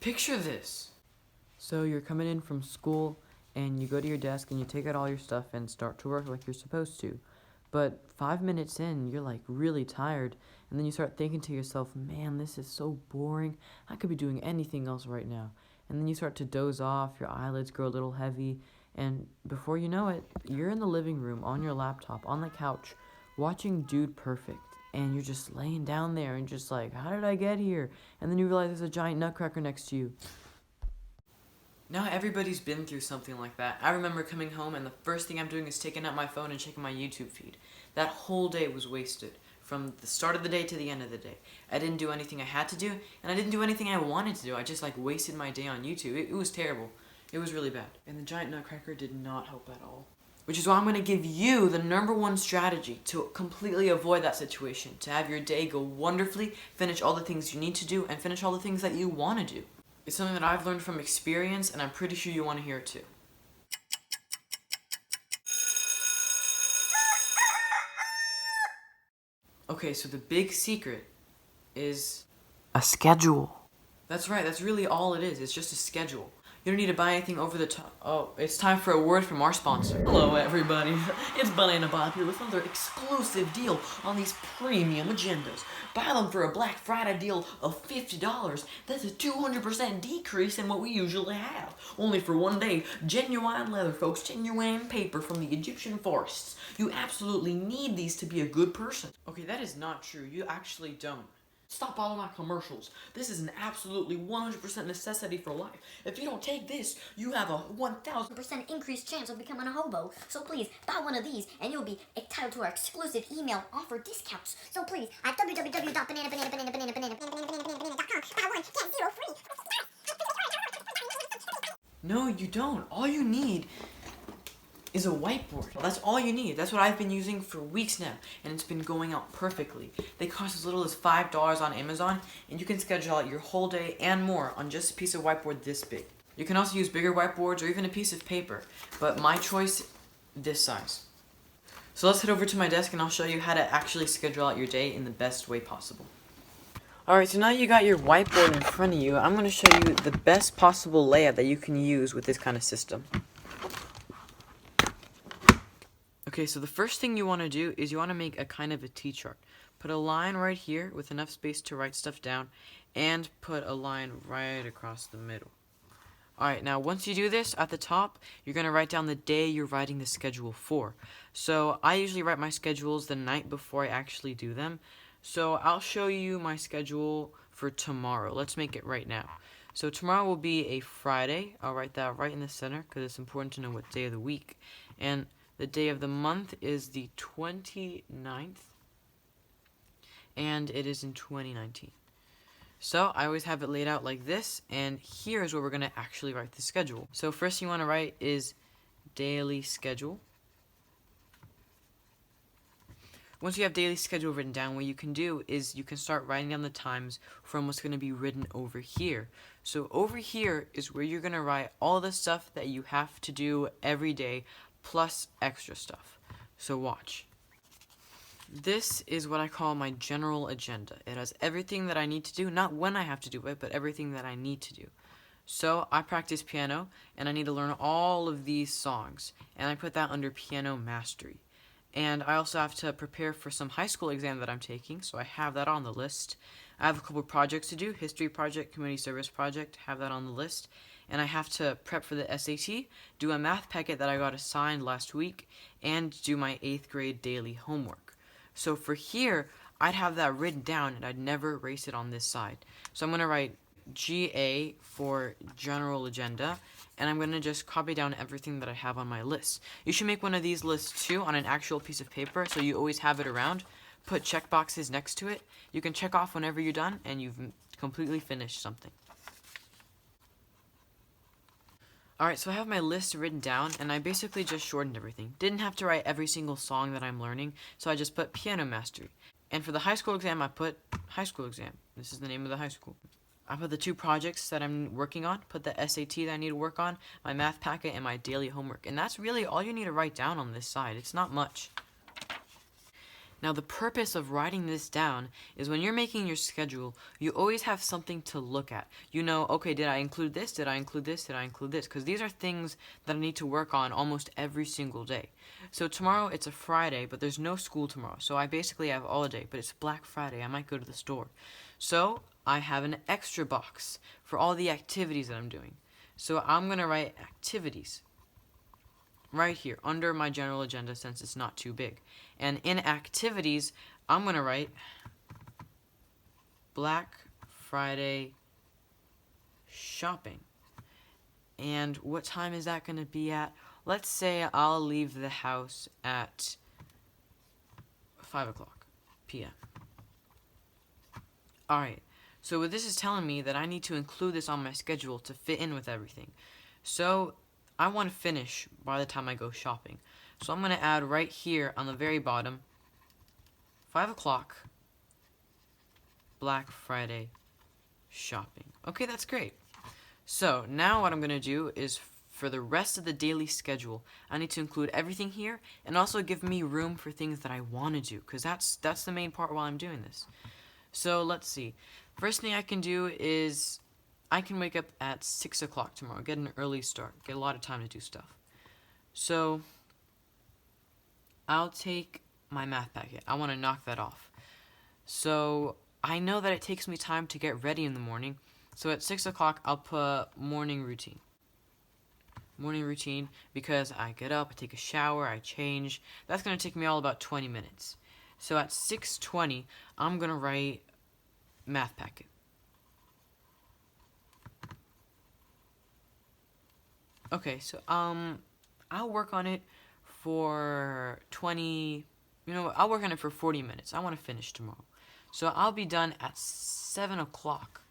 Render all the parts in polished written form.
Picture this. So you're coming in from school and you go to your desk and you take out all your stuff and start to work like you're supposed to. But 5 minutes in, you're like really tired, and then you start thinking to yourself, man, this is so boring. I could be doing anything else right now. And then you start to doze off, your eyelids grow a little heavy, and before you know it, you're in the living room on your laptop, on the couch, watching Dude Perfect. And you're just laying down there and just like, how did I get here? And then you realize there's a giant nutcracker next to you. Now everybody's been through something like that. I remember coming home and the first thing I'm doing is taking out my phone and checking my YouTube feed. That whole day was wasted, from the start of the day to the end of the day. I didn't do anything I had to do, and I didn't do anything I wanted to do. I just wasted my day on YouTube. It was terrible. It was really bad. And the giant nutcracker did not help at all. Which is why I'm going to give you the #1 strategy to completely avoid that situation, to have your day go wonderfully, finish all the things you need to do, and finish all the things that you want to do. It's something that I've learned from experience, and I'm pretty sure you want to hear it too. Okay, so the big secret is a schedule. That's right, that's really all it is. It's just a schedule. You don't need to buy anything over the top. Oh, it's time for a word from our sponsor. Hello, everybody. It's Banana Bob here with another exclusive deal on these premium agendas. Buy them for a Black Friday deal of $50. That's a 200% decrease in what we usually have. Only for one day. Genuine leather, folks. Genuine paper from the Egyptian forests. You absolutely need these to be a good person. Okay, that is not true. You actually don't. Stop following my commercials. This is an absolutely 100% necessity for life. If you don't take this, you have a 1,000% increased chance of becoming a hobo. So please, buy one of these, and you'll be entitled to our exclusive email offer discounts. So please, at www.banana.com, buy one, get 0 free. No, you don't. All you need is a whiteboard. That's all you need. That's what I've been using for weeks now, and it's been going out perfectly. They cost as little as $5 on Amazon, and you can schedule out your whole day and more on just a piece of whiteboard this big. You can also use bigger whiteboards or even a piece of paper, but my choice, this size. So let's head over to my desk and I'll show you how to actually schedule out your day in the best way possible. Alright, so now you got your whiteboard in front of you, I'm going to show you the best possible layout that you can use with this kind of system. Okay, so the first thing you want to do is you want to make a kind of a T-chart. Put a line right here with enough space to write stuff down, and put a line right across the middle. Alright, now once you do this, at the top, you're going to write down the day you're writing the schedule for. So I usually write my schedules the night before I actually do them. So I'll show you my schedule for tomorrow. Let's make it right now. So tomorrow will be a Friday. I'll write that right in the center because it's important to know what day of the week. And the day of the month is the 29th, and it is in 2019. So I always have it laid out like this, and here's where we're going to actually write the schedule. So first thing you want to write is daily schedule. Once you have daily schedule written down, what you can do is you can start writing down the times from what's going to be written over here. So over here is where you're going to write all the stuff that you have to do every day, plus extra stuff. So watch. This is what I call my general agenda. It has everything that I need to do, not when I have to do it, but everything that I need to do. So I practice piano, and I need to learn all of these songs, and I put that under piano mastery. And I also have to prepare for some high school exam that I'm taking, so I have that on the list. I have a couple projects to do, history project, community service project, have that on the list. And I have to prep for the SAT, do a math packet that I got assigned last week, and do my 8th grade daily homework. So for here, I'd have that written down, and I'd never erase it on this side. So I'm going to write GA for general agenda, and I'm going to just copy down everything that I have on my list. You should make one of these lists too on an actual piece of paper, so you always have it around. Put check boxes next to it. You can check off whenever you're done, and you've completely finished something. Alright, so I have my list written down, and I basically just shortened everything. Didn't have to write every single song that I'm learning, so I just put piano mastery. And for the high school exam, I put high school exam. This is the name of the high school. I put the 2 projects that I'm working on, put the SAT that I need to work on, my math packet, and my daily homework. And that's really all you need to write down on this side. It's not much. Now, the purpose of writing this down is when you're making your schedule, you always have something to look at. You know, okay, did I include this? Did I include this? Did I include this? Because these are things that I need to work on almost every single day. So tomorrow it's a Friday, but there's no school tomorrow. So I basically have all day, but it's Black Friday. I might go to the store. So I have an extra box for all the activities that I'm doing. So I'm going to write activities right here under my general agenda since it's not too big. And in activities, I'm going to write Black Friday shopping. And what time is that going to be at? Let's say I'll leave the house at 5 o'clock p.m. Alright, so what this is telling me that I need to include this on my schedule to fit in with everything. So I want to finish by the time I go shopping. So I'm going to add right here on the very bottom, 5 o'clock, Black Friday shopping. Okay, that's great. So now what I'm going to do is for the rest of the daily schedule, I need to include everything here and also give me room for things that I want to do, because that's the main part while I'm doing this. So let's see. First thing I can do is I can wake up at 6 o'clock tomorrow, get an early start, get a lot of time to do stuff. So I'll take my math packet. I want to knock that off. So I know that it takes me time to get ready in the morning. So at 6 o'clock, I'll put morning routine. Morning routine because I get up, I take a shower, I change. That's going to take me all about 20 minutes. So at 6:20, I'm going to write math packet. Okay, so I'll work on it for 20, I'll work on it for 40 minutes. I want to finish tomorrow. So I'll be done at 7 o'clock.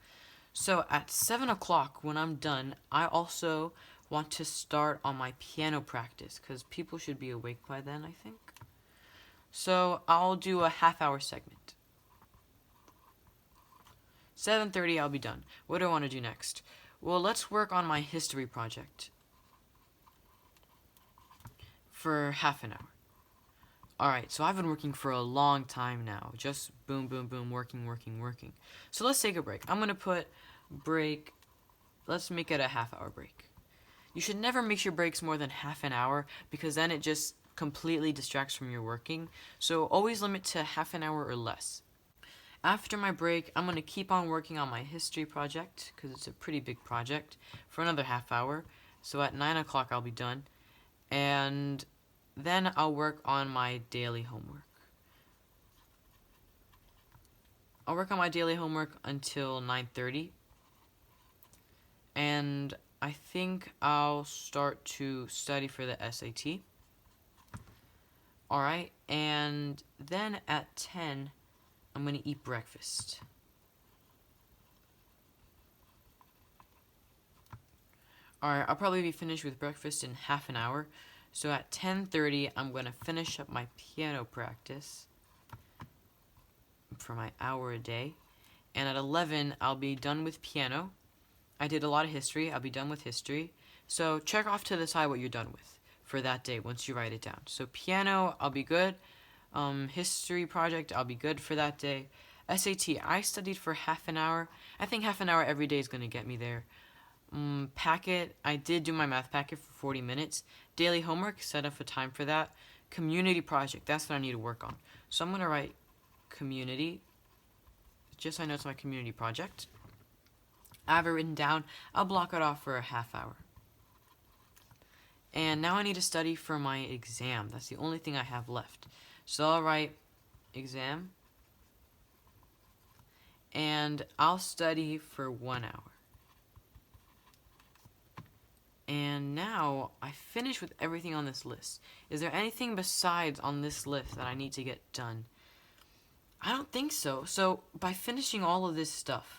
So at 7 o'clock, when I'm done, I also want to start on my piano practice, because people should be awake by then, I think. So I'll do a half-hour segment. 7:30, I'll be done. What do I want to do next? Well, let's work on my history project for half an hour. Alright, so I've been working for a long time now. Just boom, boom, boom, working. So let's take a break. I'm going to put break, let's make it a half-hour break. You should never make your breaks more than half an hour, because then it just completely distracts from your working. So always limit to half an hour or less. After my break, I'm going to keep on working on my history project, because it's a pretty big project, for another half hour. So at 9 o'clock I'll be done. And then I'll work on my daily homework. I'll work on my daily homework until 9:30. And I think I'll start to study for the SAT. Alright, and then at 10, I'm going to eat breakfast. Alright, I'll probably be finished with breakfast in half an hour. So at 10:30, I'm going to finish up my piano practice for my hour a day. And at 11, I'll be done with piano. I did a lot of history. I'll be done with history. So check off to the side what you're done with for that day once you write it down. So piano, I'll be good. History project, I'll be good for that day. SAT, I studied for half an hour. I think half an hour every day is going to get me there. Packet, I did do my math packet for 40 minutes. Daily homework, set up a time for that. Community project, that's what I need to work on. So I'm going to write community, just so I know it's my community project. I have it written down. I'll block it off for a half hour. And now I need to study for my exam. That's the only thing I have left. So I'll write exam. And I'll study for 1 hour. And now I finish with everything on this list. Is there anything besides on this list that I need to get done? I don't think so. So by finishing all of this stuff,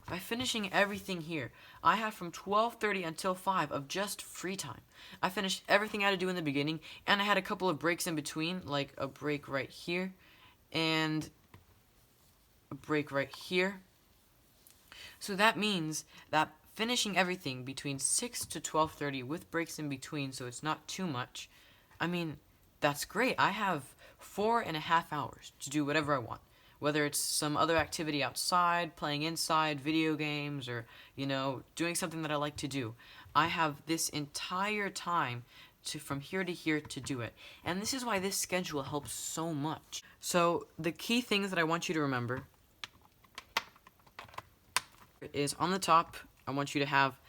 by finishing everything here, I have from 12:30 until 5 of just free time. I finished everything I had to do in the beginning, and I had a couple of breaks in between, like a break right here, and a break right here. So that means that finishing everything between 6 to 12:30 with breaks in between, so it's not too much. I mean, that's great. I have 4.5 hours to do whatever I want. Whether it's some other activity outside, playing inside, video games, or, doing something that I like to do. I have this entire time from here to here to do it. And this is why this schedule helps so much. So the key things that I want you to remember is on the top, I want you to have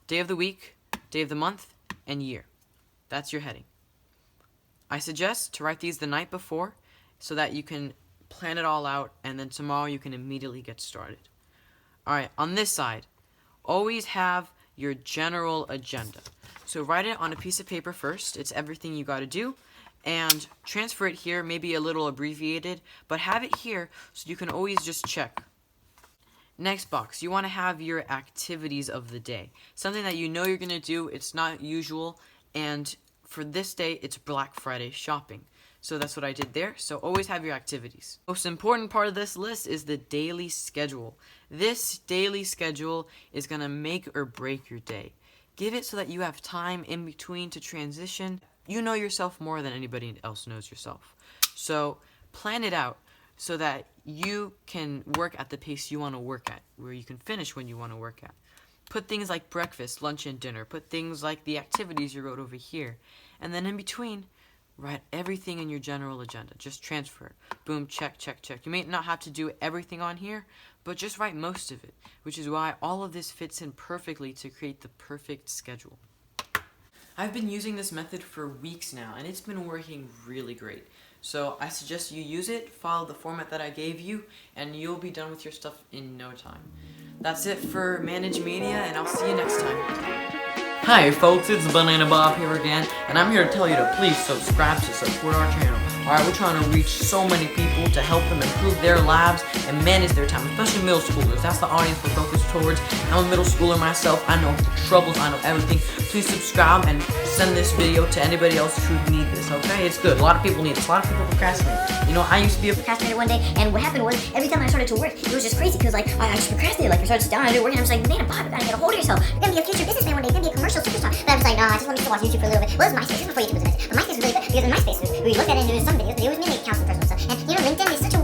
day of the week, day of the month, and year. That's your heading. I suggest to write these the night before so that you can plan it all out, and then tomorrow you can immediately get started. Alright, on this side, always have your general agenda. So write it on a piece of paper first. It's everything you got to do. And transfer it here, maybe a little abbreviated, but have it here so you can always just check. Next box, you want to have your activities of the day. Something that you know you're going to do, it's not usual, and for this day, it's Black Friday shopping. So that's what I did there. So always have your activities. Most important part of this list is the daily schedule. This daily schedule is going to make or break your day. Give it so that you have time in between to transition. You know yourself more than anybody else knows yourself. So plan it out so that you can work at the pace you want to work at, where you can finish when you want to work at. Put things like breakfast, lunch, and dinner. Put things like the activities you wrote over here. And then in between, write everything in your general agenda. Just transfer it. Boom, check, check, check. You may not have to do everything on here, but just write most of it, which is why all of this fits in perfectly to create the perfect schedule. I've been using this method for weeks now, and it's been working really great. So I suggest you use it, follow the format that I gave you, and you'll be done with your stuff in no time. That's it for Manage Media, and I'll see you next time. Hi folks, it's Banana Bob here again, and I'm here to tell you to please subscribe to support our channel. Alright, we're trying to reach so many people to help them improve their lives and manage their time, especially middle schoolers. That's the audience we're focused towards. I'm a middle schooler myself. I know the troubles, I know everything. Please subscribe and send this video to anybody else who need this, okay? It's good. A lot of people need this. A lot of people procrastinate. I used to be a Procrastinated one day, and what happened was, every time I started to work, it was just crazy, because, I just procrastinated, I started to sit down, I didn't work, and I'm just like, man, Bob, you gotta get a hold of yourself. You're gonna be a future businessman one day, you're gonna be a commercial superstar. But I was like, nah, just let me still watch YouTube for a little bit. Well, it was MySpace, this was before YouTube was a mess. But MySpace was really good, because in MySpace, we looked at it, and there was some videos, but it was mainly accounts and personal stuff. And, LinkedIn is such a